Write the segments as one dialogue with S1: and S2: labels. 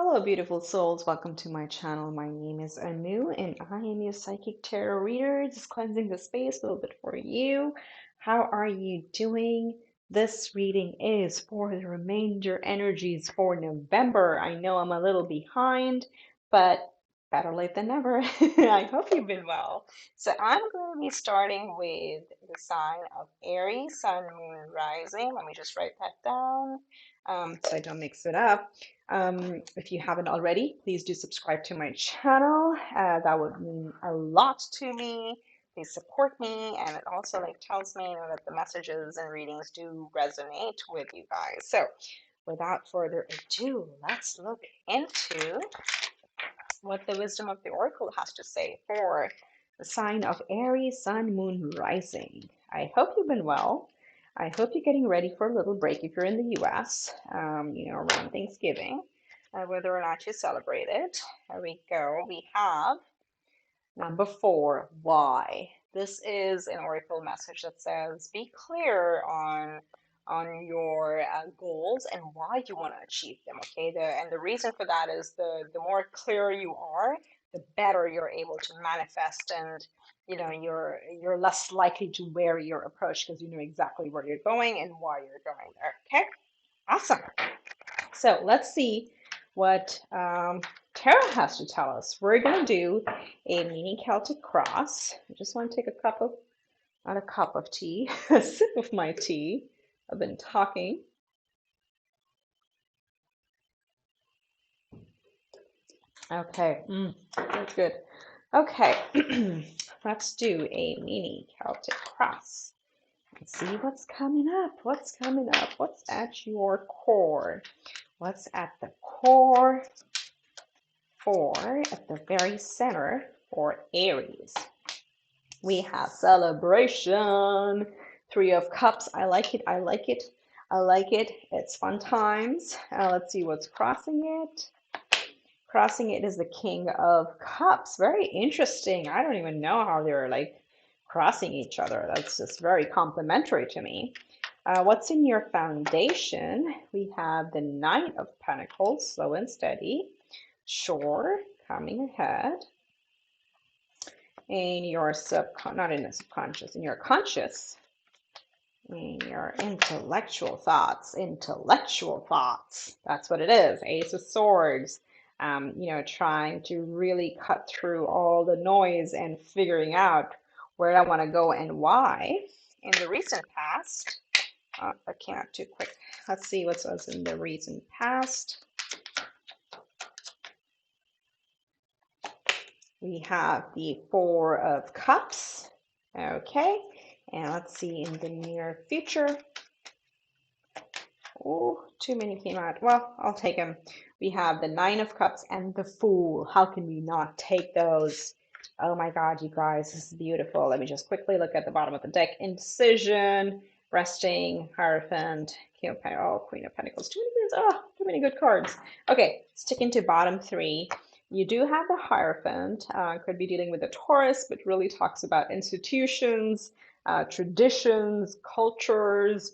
S1: Hello, beautiful souls. Welcome to my channel. My name is Anu, and I am your psychic tarot reader. Just cleansing the space a little bit for you. How are you doing? This reading is for the remainder energies for November. I know I'm a little behind, but better late than never. I hope you've been well. So I'm going to be starting with the sign of Aries, Sun, Moon, Rising. Let me just write that down so I don't mix it up. If you haven't already, please do subscribe to my channel. That would mean a lot to me. Please support me, and it also tells me that the messages and readings do resonate with you guys. So, without further ado, let's look into what the wisdom of the oracle has to say for the sign of Aries, Sun, Moon, Rising. I hope you've been well. I hope you're getting ready for a little break if you're in the US, around Thanksgiving, whether or not you celebrate it. There we go. We have number 4, why. This is an oracle message that says, be clear on your goals and why you want to achieve them. Okay, and the reason for that is the more clear you are, the better you're able to manifest, and you're less likely to vary your approach because you know exactly where you're going and why you're going there. Okay, awesome. So let's see what Tarot has to tell us. We're going to do a mini Celtic cross. I just want to take a cup of, not a cup of tea, a sip of my tea. I've been talking. Okay, that's good. Okay, let's do a mini Celtic cross. Let's see what's coming up. What's coming up? What's at your core? What's at the core at the very center for Aries? We have celebration. 3 of Cups. I like it. I like it. I like it. It's fun times. Let's see what's crossing it. Crossing it is the King of Cups. Very interesting. I don't even know how they're crossing each other. That's just very complimentary to me. What's in your foundation? We have the Knight of Pentacles, slow and steady. Sure, coming ahead. In your not in the subconscious, in your conscious, in your intellectual thoughts. That's what it is. Ace of Swords. Trying to really cut through all the noise and figuring out where I want to go and why. In the recent past, I can't too quick. Let's see what was in the recent past. We have the 4 of Cups. Okay, and let's see in the near future. Oh, too many came out. Well, I'll take them. We have the 9 of Cups and the Fool. How can we not take those? Oh my God, you guys, this is beautiful. Let me just quickly look at the bottom of the deck. Indecision, Resting, Hierophant, King of Pentacles, Queen of Pentacles. Too many good cards. Okay, sticking to bottom 3. You do have the Hierophant. Could be dealing with a Taurus, but really talks about institutions, traditions, cultures,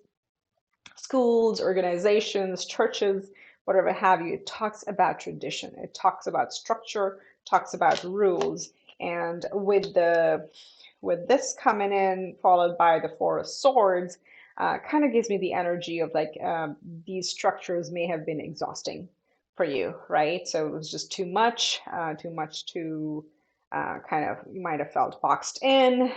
S1: schools, organizations, churches, whatever have you. It talks about tradition. It talks about structure, talks about rules. And with this coming in, followed by the 4 of Swords, kind of gives me the energy of these structures may have been exhausting for you, right? So it was just too much to kind of, you might have felt boxed in.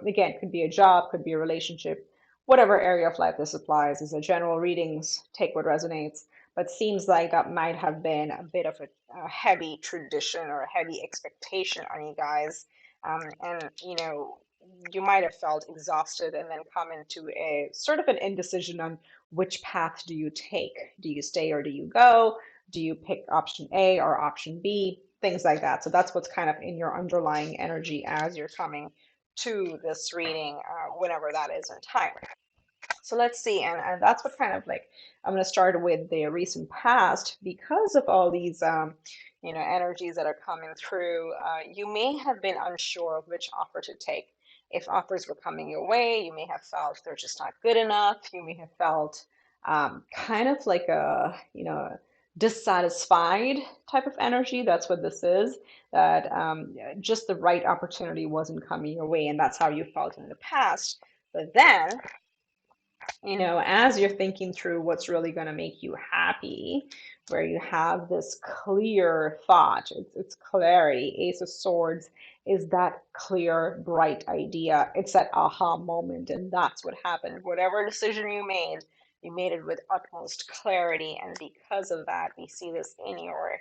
S1: Again, could be a job, could be a relationship, whatever area of life this applies. These are general readings, take what resonates, but seems like that might have been a bit of a heavy tradition or a heavy expectation on you guys. And you might have felt exhausted and then come into a sort of an indecision on which path do you take. Do you stay or do you go? Do you pick option A or option B? Things like that. So that's what's kind of in your underlying energy as you're coming to this reading, whenever that is in time. So let's see, and that's what kind of I'm going to start with the recent past because of all these energies that are coming through. You may have been unsure of which offer to take. If offers were coming your way, you may have felt they're just not good enough. You may have felt kind of like a dissatisfied type of energy. That's what this is, that just the right opportunity wasn't coming your way, and that's how you felt in the past. But then, as you're thinking through what's really going to make you happy, where you have this clear thought, it's clarity. Ace of Swords is that clear, bright idea. It's that aha moment, and that's what happened. Whatever decision you made it with utmost clarity, and because of that, we see this in your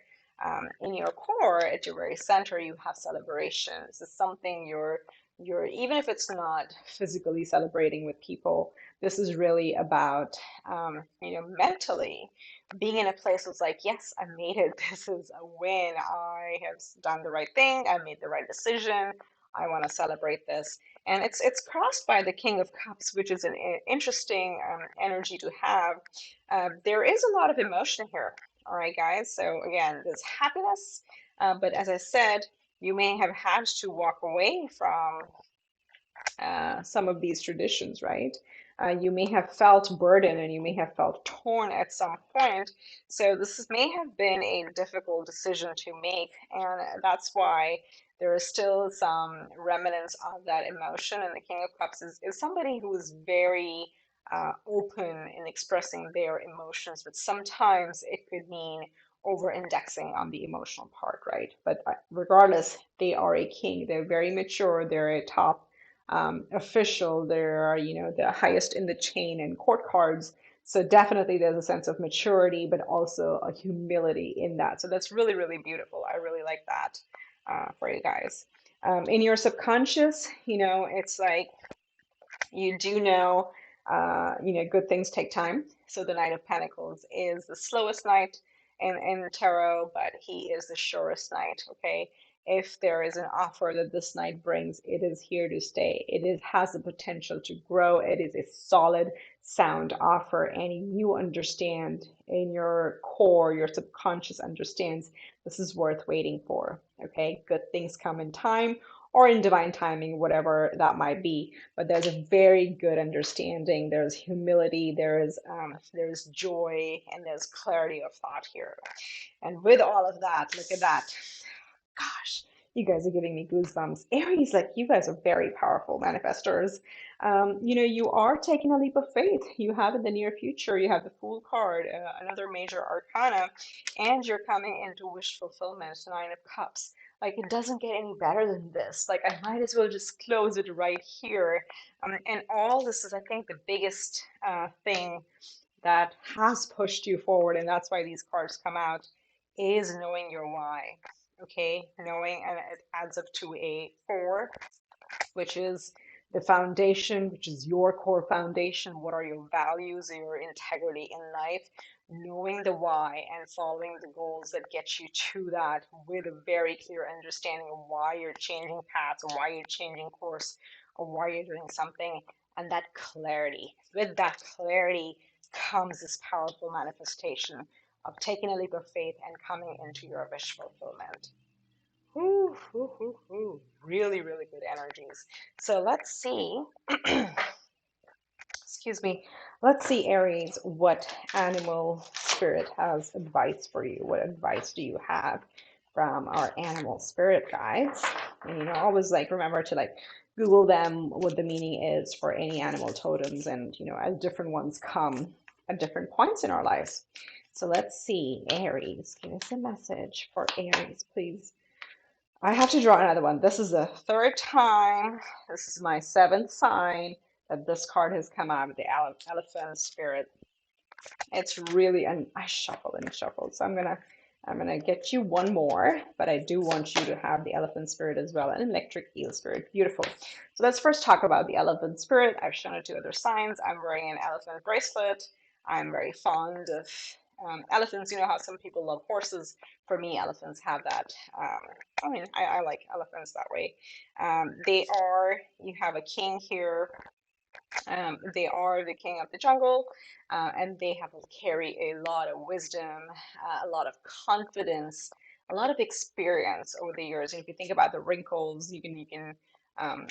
S1: core, at your very center. You have celebration. This is something you're even if it's not physically celebrating with people, this is really about, mentally being in a place that's like, yes, I made it. This is a win. I have done the right thing. I made the right decision. I want to celebrate this. And it's crossed by the King of Cups, which is an interesting energy to have. There is a lot of emotion here. All right, guys. So again, there's happiness, but as I said, you may have had to walk away from some of these traditions, right? You may have felt burdened and you may have felt torn at some point. So may have been a difficult decision to make, and that's why there is still some remnants of that emotion. And the King of Cups is somebody who is very open in expressing their emotions, but sometimes it could mean over-indexing on the emotional part, right? But regardless, they are a king. They're very mature. They're a top official. They're, the highest in the chain in court cards. So definitely there's a sense of maturity, but also a humility in that. So that's really, really beautiful. I really like that for you guys. In your subconscious, it's like you do good things take time. So the Knight of Pentacles is the slowest knight in tarot, but he is the surest knight, okay? If there is an offer that this knight brings, it is here to stay. Has the potential to grow. It is a solid, sound offer, and you understand in your core, your subconscious understands this is worth waiting for, okay? Good things come in time or in divine timing, whatever that might be. But there's a very good understanding. There's humility, there's joy, and there's clarity of thought here. And with all of that, look at that. Gosh, you guys are giving me goosebumps. Aries, like, you guys are very powerful manifestors. You are taking a leap of faith. You have in the near future, you have the Fool card, another major arcana, and you're coming into wish fulfillment, Nine of Cups. Like, it doesn't get any better than this. Like, I might as well just close it right here. And all this is, I think, the biggest thing that has pushed you forward, and that's why these cards come out, is knowing your why. Okay, knowing, and it adds up to a 4, which is the foundation, which is your core foundation. What are your values, your integrity in life? Knowing the why and following the goals that get you to that with a very clear understanding of why you're changing paths, or why you're changing course, or why you're doing something, and that clarity. With that clarity comes this powerful manifestation of taking a leap of faith and coming into your wish fulfillment. Ooh, ooh, ooh, ooh. Really, really good energies. So let's see. Excuse me. Let's see, Aries, what animal spirit has advice for you. What advice do you have from our animal spirit guides? And always remember to Google them, what the meaning is for any animal totems, and as different ones come at different points in our lives. So let's see, Aries, give us a message for Aries, please. I have to draw another one. This is the third time. This is my 7th sign that this card has come out, the elephant spirit. It's really, and I shuffled and shuffled. So I'm gonna get you one more, but I do want you to have the elephant spirit as well, an electric eel spirit. Beautiful. So let's first talk about the elephant spirit. I've shown it to other signs. I'm wearing an elephant bracelet. I'm very fond of elephants. You know how some people love horses. For me, elephants have that. I like elephants that way. You have a king here. They are the king of the jungle, and they carry a lot of wisdom, a lot of confidence, a lot of experience over the years. And if you think about the wrinkles, you can on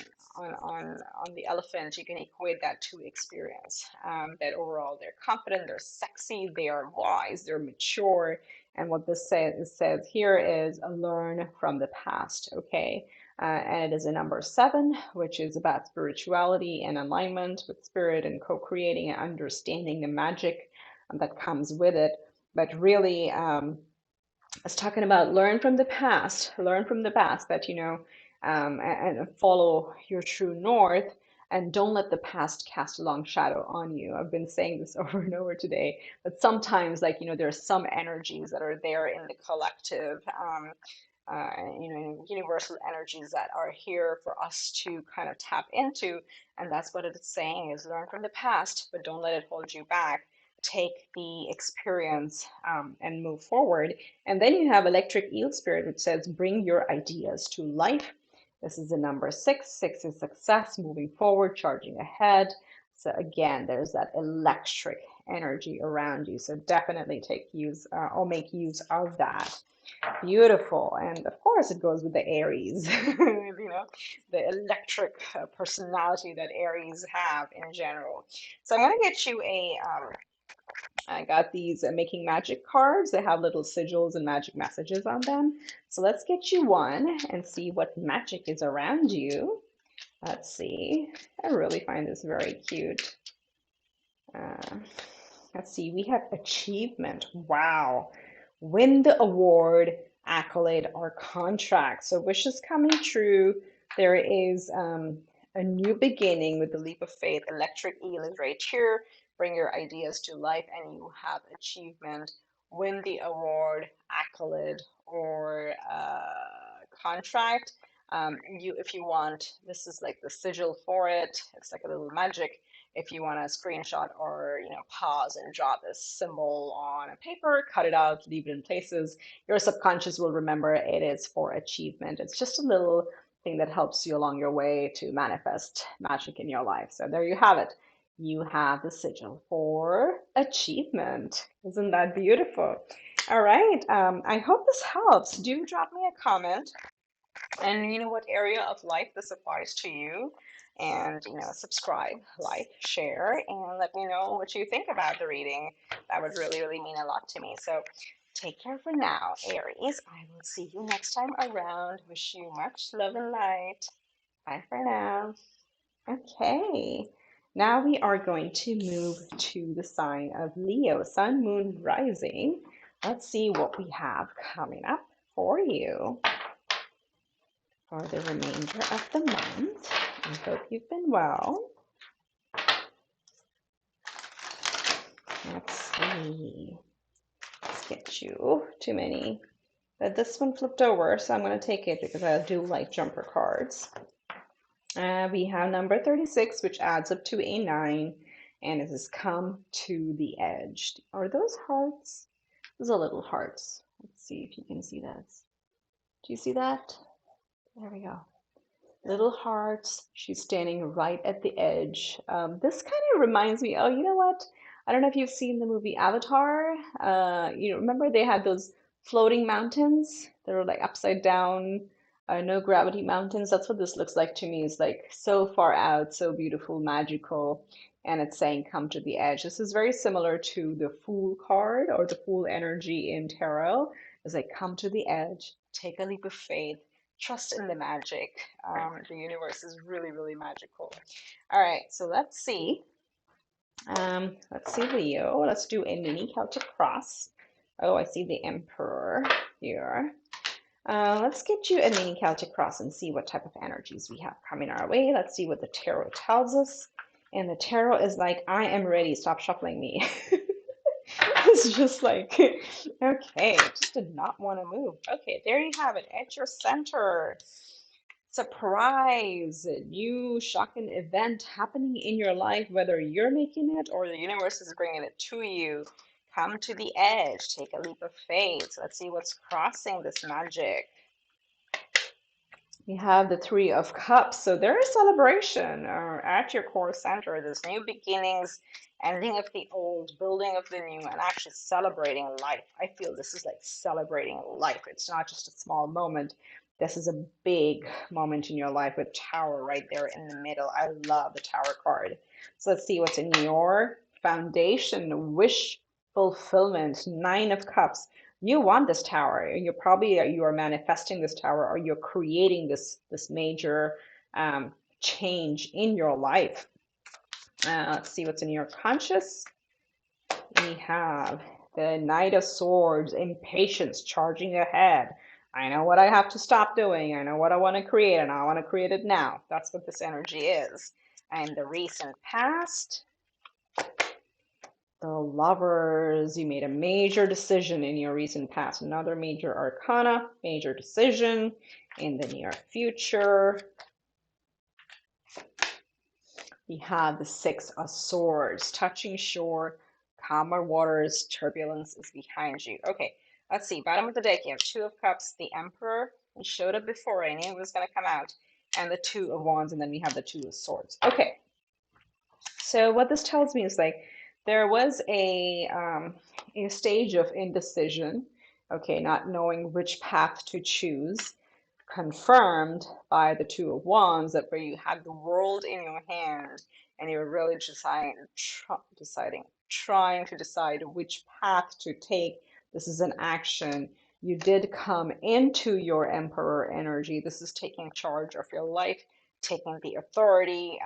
S1: the elephant, you can equate that to experience. That overall they're confident, they're sexy, they are wise, they're mature. And what this says here is learn from the past, okay? And it is a number 7, which is about spirituality and alignment with spirit and co-creating and understanding the magic that comes with it. But really, it's talking about learn from the past, that, and follow your true north, and don't let the past cast a long shadow on you. I've been saying this over and over today, but sometimes, like, there's some energies that are there in the collective, universal energies that are here for us to kind of tap into. And that's what it's saying is learn from the past, but don't let it hold you back. Take the experience and move forward. And then you have electric eel spirit, which says bring your ideas to life. This is the number 6. 6 is success, moving forward, charging ahead. So again, there's that electric energy around you. So definitely take use or make use of that. Beautiful. And of course, it goes with the Aries, the electric personality that Aries have in general. So I'm going to get you I got these Making Magic cards. They have little sigils and magic messages on them. So let's get you one and see what magic is around you. Let's see. I really find this very cute. Let's see. We have achievement. Wow. Win the award, accolade, or contract. So wishes coming true. There is a new beginning with the leap of faith. Electric eel is right here. Bring your ideas to life and you have achievement. Win the award, accolade, or contract. If you want, this is like the sigil for it. It's like a little magic. If you want to screenshot or pause and draw this symbol on a paper, cut it out, leave it in places, your subconscious will remember it is for achievement. It's just a little thing that helps you along your way to manifest magic in your life. So there you have it. You have the sigil for achievement. Isn't that beautiful? All right. I hope this helps. Do drop me a comment and what area of life this applies to you, and subscribe, like, share, and let me know what you think about the reading. That would really, really mean a lot to me. So take care for now, Aries. I will see you next time around. Wish you much love and light. Bye for now. Okay, now we are going to move to the sign of Leo, Sun, Moon, Rising. Let's see what we have coming up for you for the remainder of the month. I hope you've been well. Let's see. Let's get you too many. But this one flipped over, so I'm going to take it because I do like jumper cards. We have number 36, which adds up to a 9, and it has come to the edge. Are those hearts? Those are little hearts. Let's see if you can see that. Do you see that? There we go. Little hearts. She's standing right at the edge. This kind of reminds me, oh, you know what? I don't know if you've seen the movie Avatar. Remember they had those floating mountains that were like upside down, no gravity mountains. That's what this looks like to me. It's like so far out, so beautiful, magical, and it's saying come to the edge. This is very similar to the Fool card or the Fool energy in tarot. It's like come to the edge, take a leap of faith. Trust in the magic. The universe is really, really magical. All right, so let's see. Let's see, Leo. Let's do a mini Celtic cross. Oh, I see the Emperor here. Let's get you a mini Celtic cross and see what type of energies we have coming our way. Let's see what the tarot tells us. And the tarot is like, I am ready. Stop shuffling me. It's just like, okay, just did not want to move. Okay, there you have it, at your center. Surprise, new shocking event happening in your life, whether you're making it or the universe is bringing it to you. Come to the edge, take a leap of faith. Let's see what's crossing this magic. We have the Three of Cups. So there is celebration at your core center. There's new beginnings, ending of the old, building of the new, and actually celebrating life. I feel this is like celebrating life. It's not just a small moment. This is a big moment in your life with Tower right there in the middle. I love the Tower card. So let's see what's in your foundation, wish fulfillment, 9 of Cups. You want this Tower. You are manifesting this Tower, or you're creating this major change in your life. Let's see what's in your conscious. We have the Knight of Swords, impatience, charging ahead. I know what I have to stop doing. I know what I want to create, and I want to create it now. That's what this energy is. And the recent past, the Lovers. You made a major decision in your recent past. Another major arcana, major decision in the near future. We have the 6 of Swords, touching shore, calmer waters, turbulence is behind you. Okay, let's see. Bottom of the deck, you have 2 of Cups, the Emperor. It showed up before. I knew it was going to come out. And the 2 of Wands, and then we have the 2 of Swords. Okay, so what this tells me is like there was a stage of indecision, okay, not knowing which path to choose, confirmed by the 2 of Wands, that where you had the world in your hand and you were really trying to decide which path to take. This is an action. You did come into your Emperor energy. This is taking charge of your life, taking the authority,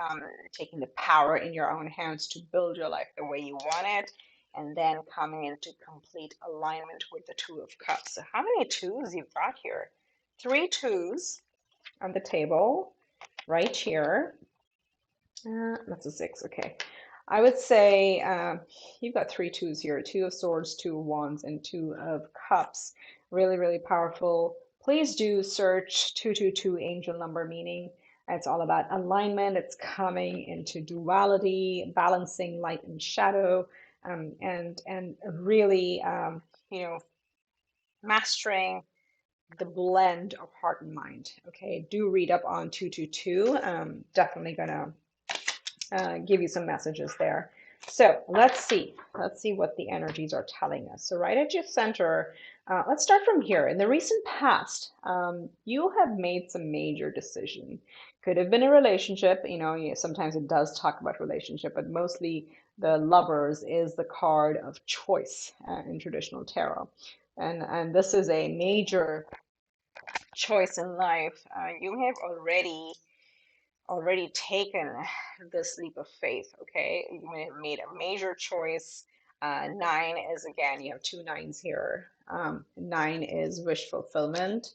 S1: taking the power in your own hands to build your life the way you want it, and then coming into complete alignment with the 2 of Cups. So how many 2s you've got here? 3 2s on the table right here. That's a 6. Okay. I would say you've got 3 2s here, 2 of Swords, 2 of Wands, and 2 of Cups. Really, really powerful. Please do search 222 angel number meaning. It's all about alignment. It's coming into duality, balancing light and shadow, and really, mastering the blend of heart and mind. Okay, do read up on 222. Definitely gonna give you some messages there. So let's see what the energies are telling us. So right at your center, let's start from here. In the recent past, you have made some major decision. Could have been a relationship. Sometimes it does talk about relationship, but mostly the Lovers is the card of choice in traditional tarot. And this is a major choice in life. You have already taken this leap of faith. Okay, you may have made a major choice. 9 is, again, you have 2 9s here. 9 is wish fulfillment.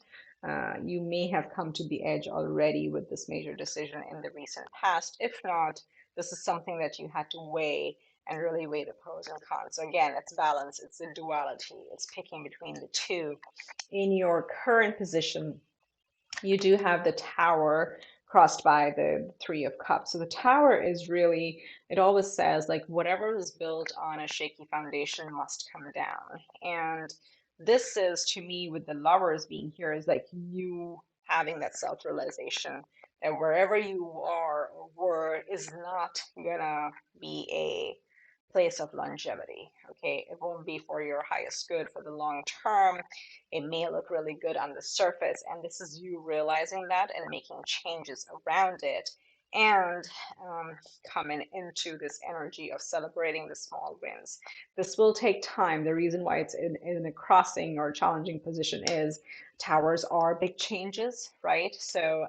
S1: You may have come to the edge already with this major decision in the recent past. If not, this is something that you had to weigh and really weigh the pros and cons. So again, it's balance, it's the duality, it's picking between the two. In your current position, you do have the Tower crossed by the 3 of Cups. So the Tower is really, it always says like whatever is built on a shaky foundation must come down. And this is, to me, with the Lovers being here, is like you having that self-realization that wherever you are or were is not gonna be a place of longevity. Okay, it won't be for your highest good for the long term. It may look really good on the surface, and this is you realizing that and making changes around it, and coming into this energy of celebrating the small wins. This will take time. The reason why it's in a crossing or challenging position is Towers are big changes, right? So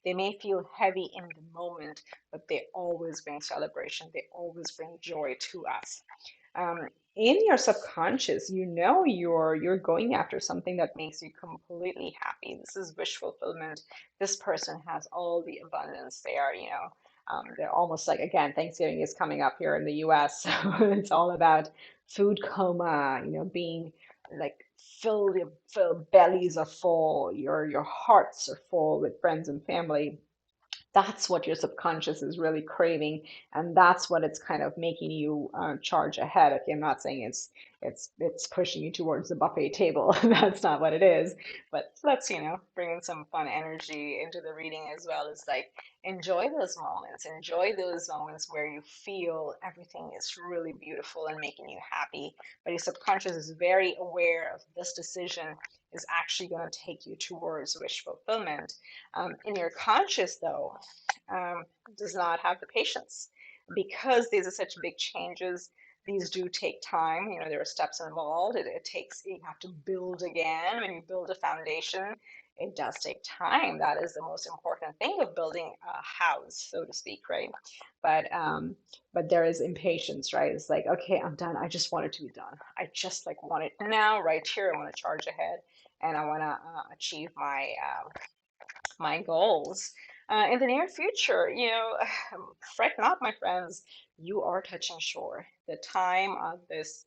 S1: they may feel heavy in the moment, but they always bring celebration. They always bring joy to us. In your subconscious, you're going after something that makes you completely happy. This is wish fulfillment. This person has all the abundance. They're almost like, again, Thanksgiving is coming up here in the US, so it's all about food coma, being like filled, bellies are full, your hearts are full with friends and family. That's what your subconscious is really craving, and that's what it's kind of making you charge ahead. Okay, I'm not saying it's pushing you towards the buffet table. That's not what it is. But let's bring in some fun energy into the reading as well. It's like enjoy those moments. Enjoy those moments where you feel everything is really beautiful and making you happy. But your subconscious is very aware of this decision is actually going to take you towards wish fulfillment. In your conscious, though, does not have the patience because these are such big changes. These do take time. You know, there are steps involved. It takes, you have to build again. When you build a foundation, it does take time. That is the most important thing of building a house, so to speak, right? But there is impatience, right? It's like, okay, I'm done. I just want it to be done. I just like want it now, right here. I want to charge ahead, and I want to achieve my goals in the near future. You know, fret not, my friends. You are touching shore. The time of this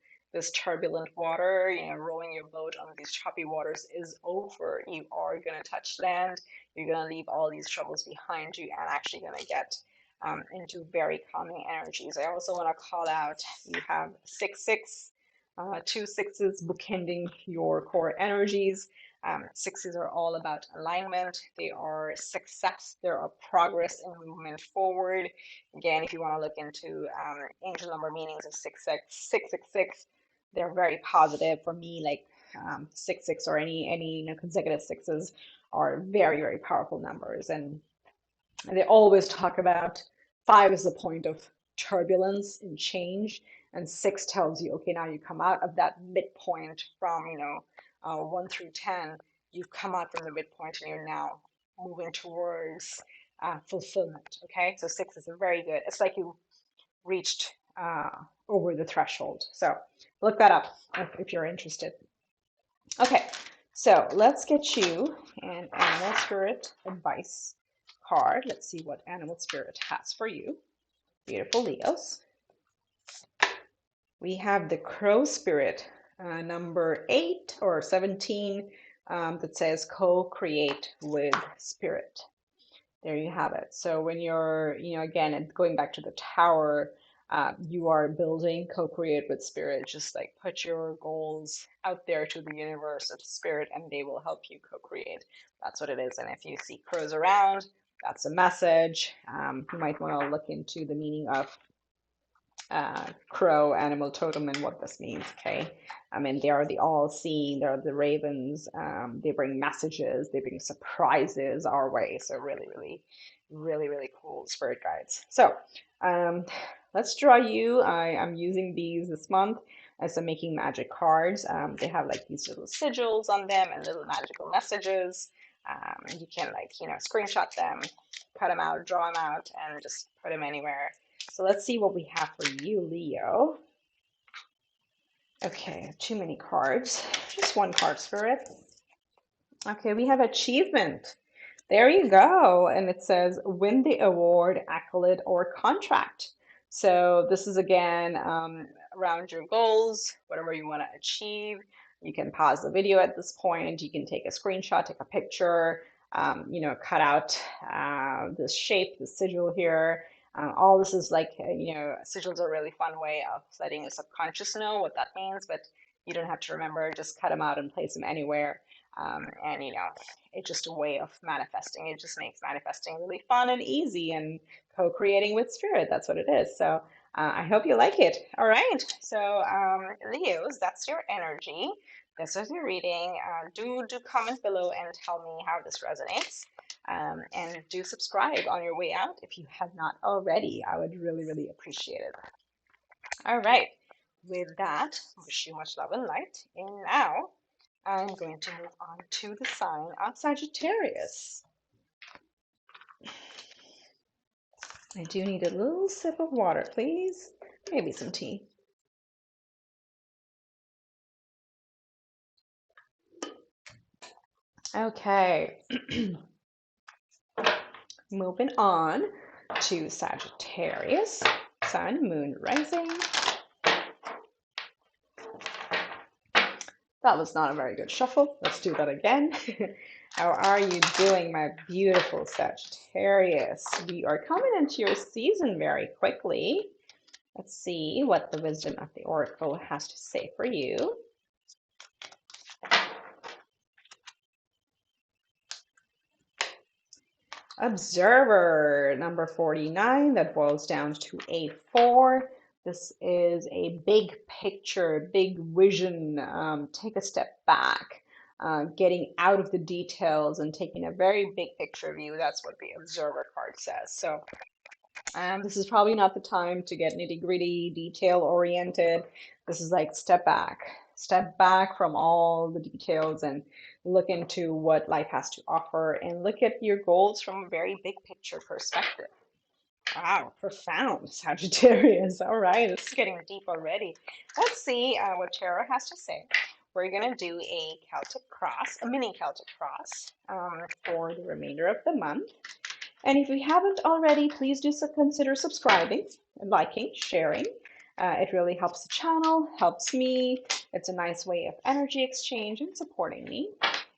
S1: turbulent water, you know, rowing your boat on these choppy waters is over. You are going to touch land. You're going to leave all these troubles behind you and actually going to get into very calming energies. I also want to call out you have 6-6, two sixes bookending your core energies. Sixes are all about alignment. They are success. They are progress and movement forward. Again, if you want to look into angel number meanings of 666, they're very positive for me. Like 6 or any you know, consecutive sixes are very, very powerful numbers, and they always talk about 5 is the point of turbulence and change, and 6 tells you, okay, now you come out of that midpoint from, you know, 1 through 10. You've come out from the midpoint and you're now moving towards fulfillment. Okay, so 6 is a very good. It's like you reached over the threshold. So look that up if you're interested. Okay, so let's get you an animal spirit advice card. Let's see what animal spirit has for you. Beautiful Leos. We have the crow spirit, number 8 or 17, that says co-create with spirit. There you have it. So when you're, you know, again, going back to the tower, you are building co-create with spirit. Just like put your goals out there to the universe of spirit and they will help you co-create. That's what it is. And if you see crows around, that's a message. You might want to look into the meaning of crow animal totem and what this means. Okay, I mean, they are the all-seeing, they're the ravens. They bring messages, they bring surprises our way. So really cool spirit guides. So let's draw you. I'm using these this month as I'm making magic cards. They have like these little sigils on them and little magical messages. You can, like, you know, screenshot them, cut them out, draw them out, and just put them anywhere. So let's see what we have for you, Leo. Okay, too many cards. Just one card, Spirit. Okay, we have achievement. There you go. And it says win the award, accolade, or contract. So this is again around your goals, whatever you want to achieve. You can pause the video at this point. You can take a screenshot, take a picture, you know, cut out this shape, the sigil here. All this is like, you know, sigils are a really fun way of letting the subconscious know what that means, but you don't have to remember, just cut them out and place them anywhere. And, you know, it's just a way of manifesting. It just makes manifesting really fun and easy and co-creating with spirit. That's what it is. So I hope you like it. All right. So Leos, that's your energy. This is your reading. Do comment below and tell me how this resonates. And do subscribe on your way out if you have not already. I would really appreciate it. All right. With that, wish you much love and light. And now I'm going to move on to the sign of Sagittarius. I do need a little sip of water, please. Maybe some tea. Okay. Moving on to Sagittarius, Sun, Moon, Rising. That was not a very good shuffle. Let's do that again. How are you doing, my beautiful Sagittarius? We are coming into your season very quickly. Let's see what the wisdom of the Oracle has to say for you. Observer, number 49, that boils down to a 4. This is a big picture, big vision. Take a step back. getting out of the details and taking a very big picture view. That's what the Observer card says. So this is probably not the time to get nitty-gritty, detail-oriented. This is like step back from all the details and look into what life has to offer and look at your goals from a very big picture perspective. Wow, profound, Sagittarius. All right, it's getting deep already. Let's see what Tarot has to say. We're going to do a Celtic cross, a mini Celtic cross for the remainder of the month. And if you haven't already, please do consider subscribing, liking, sharing. It really helps the channel, helps me. It's a nice way of energy exchange and supporting me,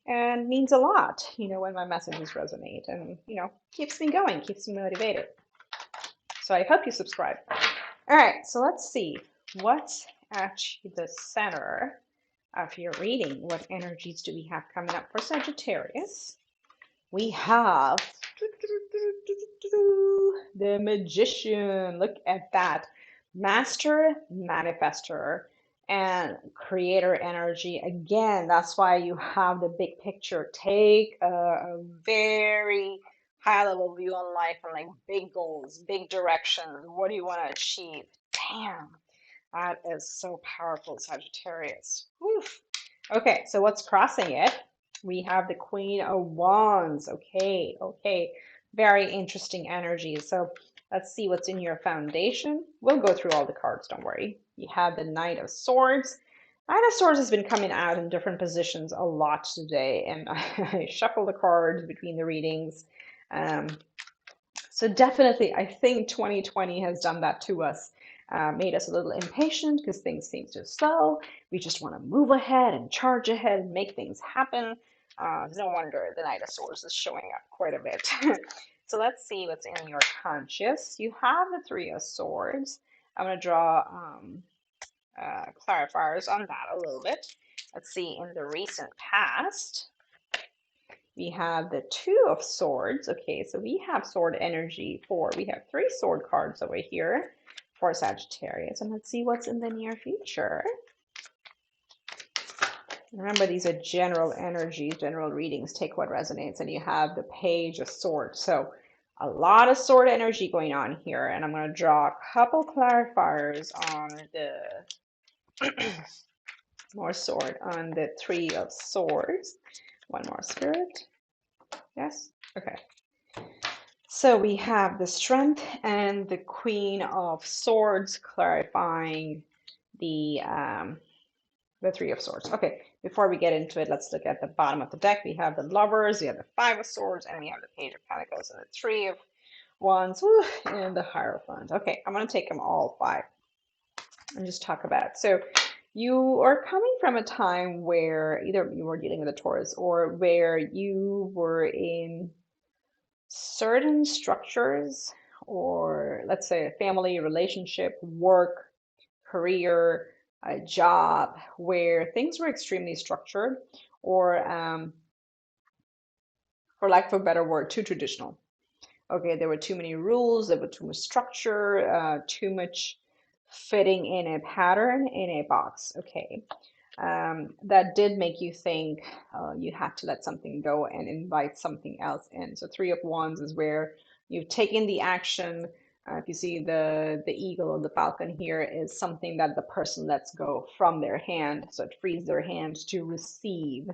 S1: and means a lot, when my messages resonate, and, keeps me going, keeps me motivated. So I hope you subscribe. All right, so let's see what's at the center of your reading. What energies do we have coming up for Sagittarius? We have the Magician. Look at that. Master, manifester, and creator energy. Again, that's why you have the big picture. Take a very high level view on life and like big goals, big directions. What do you want to achieve? Damn, that is so powerful, Sagittarius. Woof. Okay, so what's crossing it? We have the Queen of Wands. Okay. Very interesting energy. So let's see what's in your foundation. We'll go through all the cards, don't worry. You have the Knight of Swords. Knight of Swords has been coming out in different positions a lot today, and I shuffle the cards between the readings. So definitely, I think 2020 has done that to us. Made us a little impatient because things seem too slow. We just want to move ahead and charge ahead and make things happen. No wonder the Knight of Swords is showing up quite a bit. So let's see what's in your conscious. You have the Three of Swords. I'm going to draw clarifiers on that a little bit. Let's see, in the recent past, we have the Two of Swords. Okay, so we have sword energy we have 3 sword cards over here for Sagittarius. And let's see what's in the near future. Remember, these are general energies, general readings. Take what resonates. And you have the Page of Swords. So a lot of sword energy going on here. And I'm going to draw a couple clarifiers on the more sword on the Three of Swords. One more, Spirit. Yes? Okay. So we have the Strength and the Queen of Swords clarifying the Three of Swords. Okay, before we get into it, let's look at the bottom of the deck. We have the Lovers, we have the Five of Swords, and we have the Page of Pentacles and the Three of Wands, and the Hierophant. Okay, I'm going to take them all 5 and just talk about it. So you are coming from a time where either you were dealing with a Taurus or where you were in certain structures, or let's say a family, relationship, work, career, a job, where things were extremely structured, or for lack of a better word, too traditional. Okay, there were too many rules, there were too much structure, too much fitting in a pattern, in a box. Okay, that did make you think you had to let something go and invite something else in. So Three of Wands is where you've taken the action. If you see the eagle or the falcon here is something that the person lets go from their hand. So it frees their hand to receive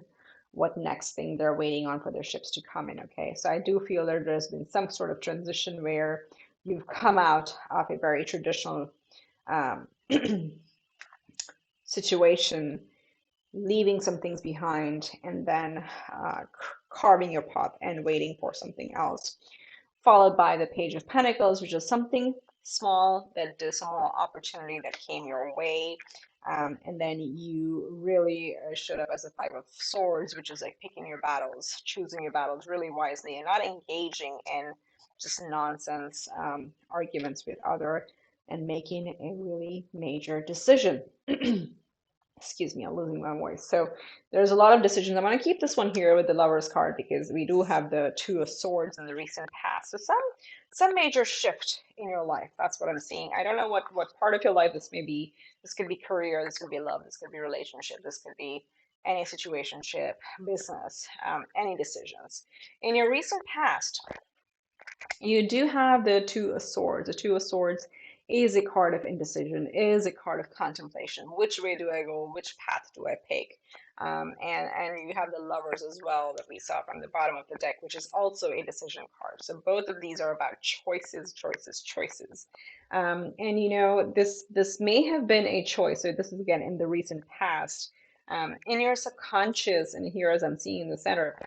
S1: what next thing they're waiting on for their ships to come in. Okay, so I do feel that there's been some sort of transition where you've come out of a very traditional situation, leaving some things behind, and then carving your path and waiting for something else. Followed by the Page of Pentacles, which is something small, that is a small opportunity that came your way. And then you really showed up as the Five of Swords, which is like picking your battles, choosing your battles really wisely, and not engaging in just nonsense arguments with other, and making a really major decision. Excuse me, I'm losing my voice. So there's a lot of decisions. I'm going to keep this one here with the Lovers card because we do have the Two of Swords in the recent past. So some major shift in your life. That's what I'm seeing. I don't know what part of your life this may be. This could be career, this could be love, this could be relationship, this could be any situationship, business, any decisions. In your recent past, you do have the Two of Swords. The Two of Swords is a card of indecision, is a card of contemplation. Which way do I go? Which path do I take? And you have the Lovers as well that we saw from the bottom of the deck, which is also a decision card. So both of these are about choices, choices, choices. And you know, this may have been a choice. So this is again in the recent past. In your subconscious, and here as I'm seeing in the center,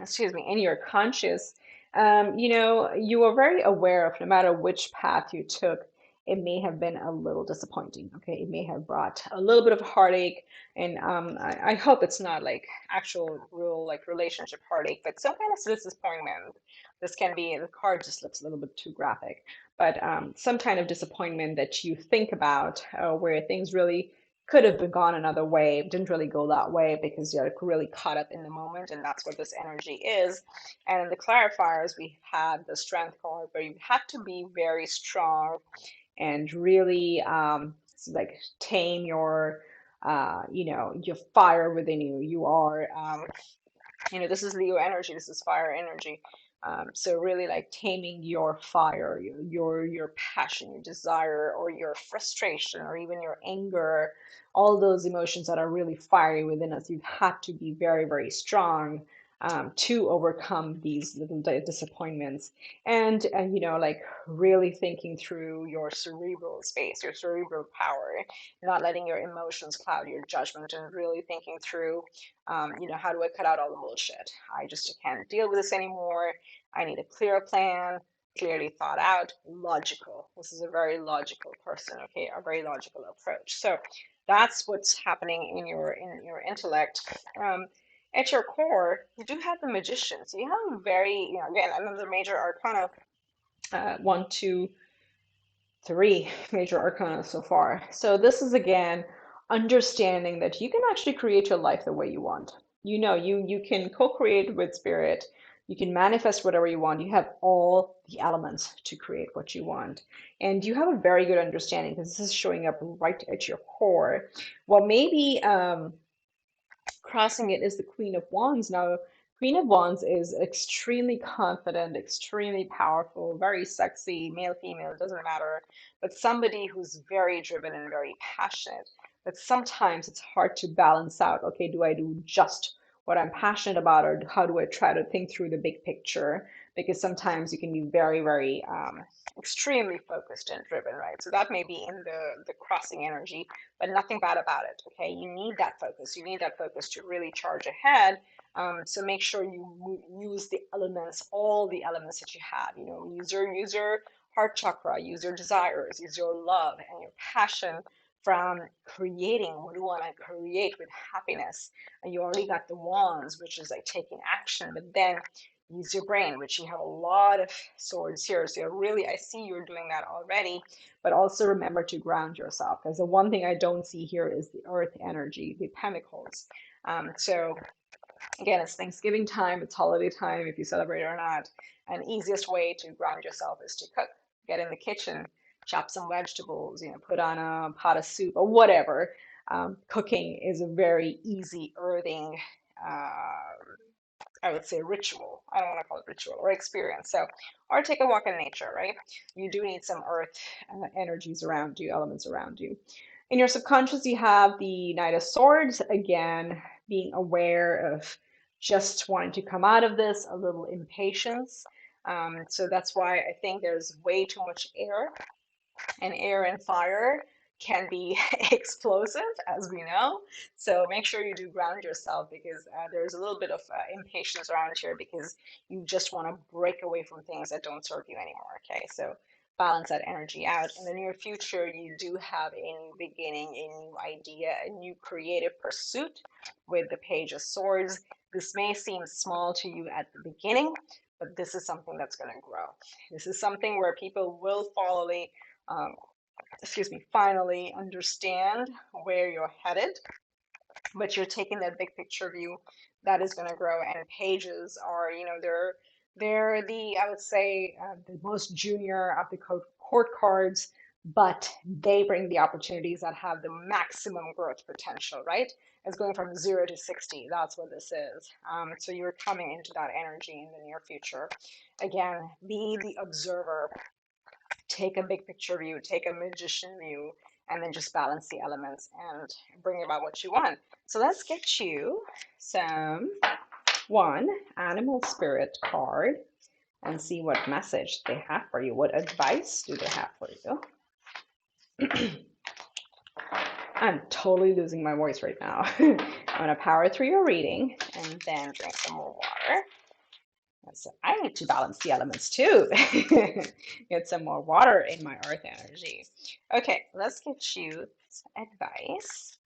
S1: excuse me, in your conscious, you know, you are very aware of no matter which path you took, it may have been a little disappointing. Okay, it may have brought a little bit of heartache, and I hope it's not like actual real like relationship heartache, but some kind of disappointment. This can be, the card just looks a little bit too graphic, but some kind of disappointment that you think about, where things really could have been gone another way, didn't really go that way because you're really caught up in the moment, and that's what this energy is. And in the clarifiers, we had the Strength card, where you had to be very strong and really like tame your, you know, your fire within you. You are, you know, this is Leo energy, this is fire energy. So really like taming your fire, your passion, your desire, or your frustration, or even your anger, all those emotions that are really fiery within us. You've had to be very, very strong to overcome these little disappointments. And you know, like really thinking through your cerebral space, your cerebral power, not letting your emotions cloud your judgment, and really thinking through, you know, how do I cut out all the bullshit? I just can't deal with this anymore. I need a clear plan, clearly thought out, logical. This is a very logical person, okay? A very logical approach. So that's what's happening in your intellect. At your core, you do have the Magician. So you have a very, you know, again, another major arcana, one, two, three major arcana so far. So this is again understanding that you can actually create your life the way you want. You know, you can co-create with spirit. You can manifest whatever you want. You have all the elements to create what you want. And you have a very good understanding because this is showing up right at your core. Well, maybe crossing it is the Queen of Wands. Now, Queen of Wands is extremely confident, extremely powerful, very sexy, male, female, it doesn't matter, but somebody who's very driven and very passionate. But sometimes it's hard to balance out, okay, do I do just what I'm passionate about, or how do I try to think through the big picture? Because sometimes you can be very, very extremely focused and driven, right? So that may be in the crossing energy, but nothing bad about it. Okay, you need that focus. You need that focus to really charge ahead. So make sure you use the elements, all the elements that you have. You know, use your heart chakra, use your desires, use your love and your passion from creating what you want to create with happiness. And you already got the wands, which is like taking action, but then use your brain, which you have a lot of swords here. So you're really, I see you're doing that already, but also remember to ground yourself. Because the one thing I don't see here is the earth energy, the pentacles. So again, it's Thanksgiving time, it's holiday time, if you celebrate it or not. And easiest way to ground yourself is to cook. Get in the kitchen, chop some vegetables, you know, put on a pot of soup or whatever. Cooking is a very easy earthing, I would say, ritual. I don't want to call it ritual, or experience. So, or take a walk in nature, right? You do need some earth energies around you, elements around you. In your subconscious, you have the Knight of Swords, again, being aware of just wanting to come out of this, a little impatience. So that's why I think there's way too much air, and air and fire can be explosive, as we know. So make sure you do ground yourself, because there's a little bit of impatience around here, because you just want to break away from things that don't serve you anymore. Okay, so balance that energy out. In the near future, you do have a new beginning, a new idea, a new creative pursuit with the Page of Swords. This may seem small to you at the beginning, but this is something that's going to grow. This is something where people will um, finally understand where you're headed, but you're taking that big picture view that is going to grow. And pages are, you know, they're the, I would say, the most junior of the court cards, but they bring the opportunities that have the maximum growth potential, right? It's going from 0 to 60. That's what this is. So you're coming into that energy in the near future. Again, be the observer. Take a big picture view, take a magician view, and then just balance the elements and bring about what you want. So let's get you one animal spirit card and see what message they have for you. What advice do they have for you? I'm totally losing my voice right now. I'm going to power through your reading and then drink some more water. So I need to balance the elements too. Get some more water in my earth energy. Okay, let's get you some advice.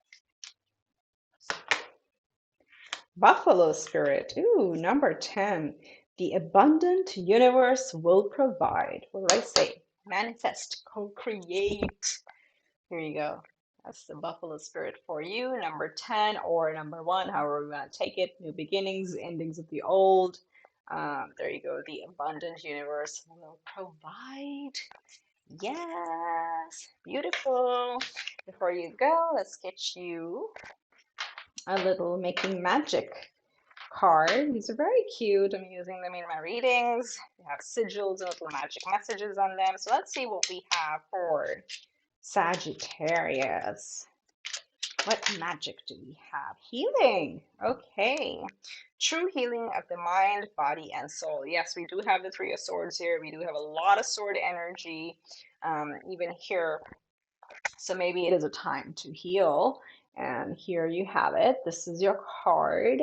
S1: Buffalo spirit. Ooh, number 10. The abundant universe will provide. What did I say? Manifest, co-create. Here you go. That's the buffalo spirit for you. Number 10 or number 1, however we want to take it. New beginnings, endings of the old. There you go. The abundant universe will provide. Yes. Beautiful. Before you go, let's get you a little making magic card. These are very cute. I'm using them in my readings. They have sigils and little magic messages on them. So let's see what we have for Sagittarius. What magic do we have? Healing. Okay. True healing of the mind, body, and soul. Yes, we do have the Three of Swords here. We do have a lot of sword energy even here. So maybe it is a time to heal. And here you have it. This is your card.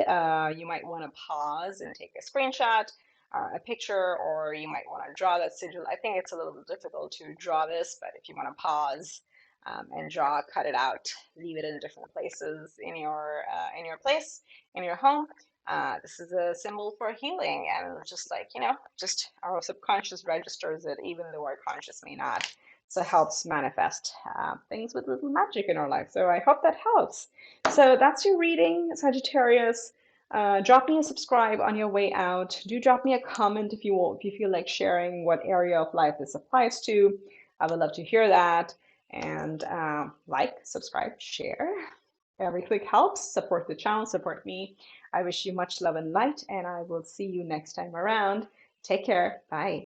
S1: You might want to pause and take a screenshot, a picture, or you might want to draw that sigil. I think it's a little bit difficult to draw this, but if you want to pause and draw, cut it out, leave it in different places in your place, in your home. This is a symbol for healing, and just like, just our subconscious registers it, even though our conscious may not. So it helps manifest things with little magic in our life. So I hope that helps. So that's your reading, Sagittarius. Drop me a subscribe on your way out. Do drop me a comment if you feel like sharing what area of life this applies to. I would love to hear that. And like, subscribe, share. Every click helps. Support the channel, support me. I wish you much love and light, and I will see you next time around. Take care. Bye.